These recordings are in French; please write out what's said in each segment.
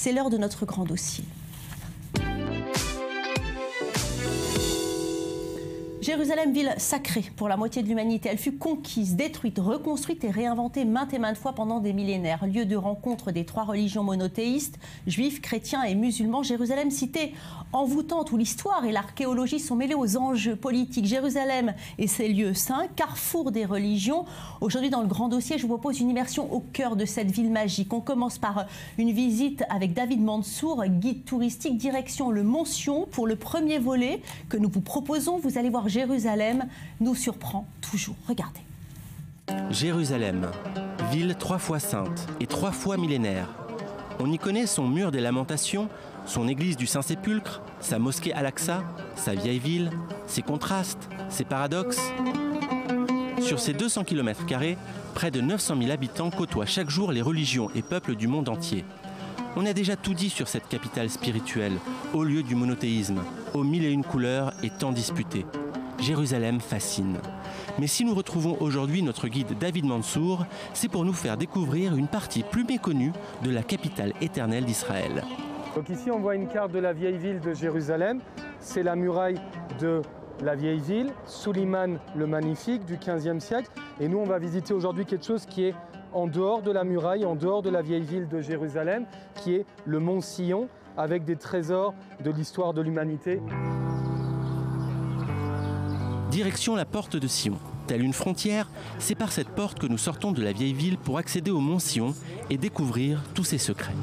C'est l'heure de notre grand dossier. Jérusalem, ville sacrée pour la moitié de l'humanité, elle fut conquise, détruite, reconstruite et réinventée maintes et maintes fois pendant des millénaires. Lieu de rencontre des trois religions monothéistes, juifs, chrétiens et musulmans, Jérusalem, cité envoûtante où l'histoire et l'archéologie sont mêlées aux enjeux politiques. Jérusalem et ses lieux saints, carrefour des religions. Aujourd'hui, dans le grand dossier, je vous propose une immersion au cœur de cette ville magique. On commence par une visite avec David Mansour, guide touristique, direction le Mont Sion pour le premier volet que nous vous proposons. Vous allez voir, Jérusalem nous surprend toujours. Regardez. Jérusalem, ville 3 fois sainte et 3 fois millénaire. On y connaît son mur des lamentations, son église du Saint-Sépulcre, sa mosquée Al-Aqsa, sa vieille ville, ses contrastes, ses paradoxes. Sur ces 200 km², près de 900 000 habitants côtoient chaque jour les religions et peuples du monde entier. On a déjà tout dit sur cette capitale spirituelle, au lieu du monothéisme, aux mille et une couleurs et tant disputées. Jérusalem fascine. Mais si nous retrouvons aujourd'hui notre guide David Mansour, c'est pour nous faire découvrir une partie plus méconnue de la capitale éternelle d'Israël. Donc ici on voit une carte de la vieille ville de Jérusalem. C'est la muraille de la vieille ville, Suleiman le Magnifique du XVe siècle. Et nous on va visiter aujourd'hui quelque chose qui est en dehors de la muraille, en dehors de la vieille ville de Jérusalem, qui est le Mont Sion, avec des trésors de l'histoire de l'humanité. Direction la porte de Sion. Telle une frontière, c'est par cette porte que nous sortons de la vieille ville pour accéder au Mont Sion et découvrir tous ses secrets.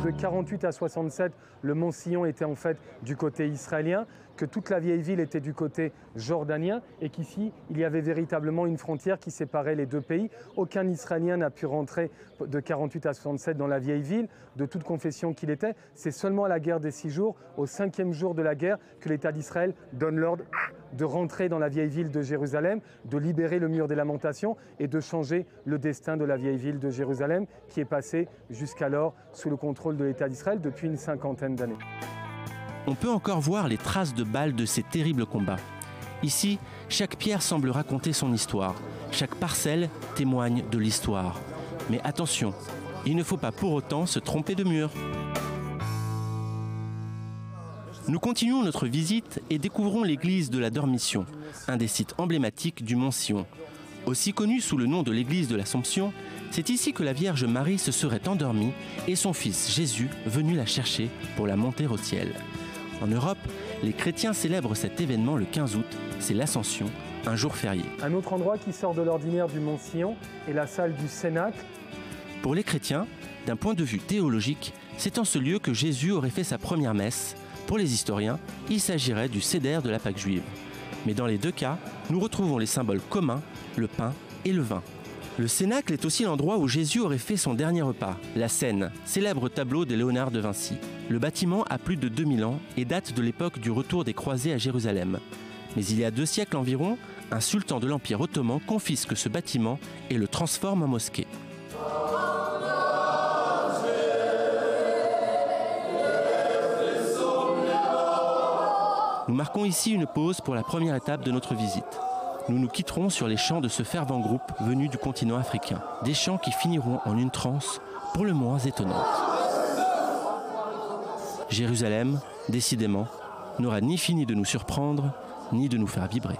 De 48 à 67, le Mont Sion était en fait du côté israélien, que toute la vieille ville était du côté jordanien et qu'ici, il y avait véritablement une frontière qui séparait les deux pays. Aucun Israélien n'a pu rentrer de 48 à 67 dans la vieille ville, de toute confession qu'il était. C'est seulement à la guerre des 6 jours, au 5e jour de la guerre, que l'État d'Israël donne l'ordre de rentrer dans la vieille ville de Jérusalem, de libérer le mur des lamentations et de changer le destin de la vieille ville de Jérusalem qui est passée jusqu'alors sous le contrôle de l'État d'Israël depuis une cinquantaine d'années. On peut encore voir les traces de balles de ces terribles combats. Ici, chaque pierre semble raconter son histoire. Chaque parcelle témoigne de l'histoire. Mais attention, il ne faut pas pour autant se tromper de mur. Nous continuons notre visite et découvrons l'église de la Dormition, un des sites emblématiques du Mont Sion. Aussi connu sous le nom de l'église de l'Assomption, c'est ici que la Vierge Marie se serait endormie et son fils Jésus venu la chercher pour la monter au ciel. En Europe, les chrétiens célèbrent cet événement le 15 août, c'est l'Ascension, un jour férié. Un autre endroit qui sort de l'ordinaire du Mont Sion est la salle du Cénacle. Pour les chrétiens, d'un point de vue théologique, c'est en ce lieu que Jésus aurait fait sa première messe. Pour les historiens, il s'agirait du Seder de la Pâque juive. Mais dans les deux cas, nous retrouvons les symboles communs, le pain et le vin. Le Cénacle est aussi l'endroit où Jésus aurait fait son dernier repas, la Cène, célèbre tableau de Léonard de Vinci. Le bâtiment a plus de 2000 ans et date de l'époque du retour des croisés à Jérusalem. Mais il y a 2 siècles environ, un sultan de l'Empire ottoman confisque ce bâtiment et le transforme en mosquée. Nous marquons ici une pause pour la première étape de notre visite. Nous nous quitterons sur les chants de ce fervent groupe venu du continent africain. Des chants qui finiront en une transe pour le moins étonnante. Jérusalem, décidément, n'aura ni fini de nous surprendre, ni de nous faire vibrer.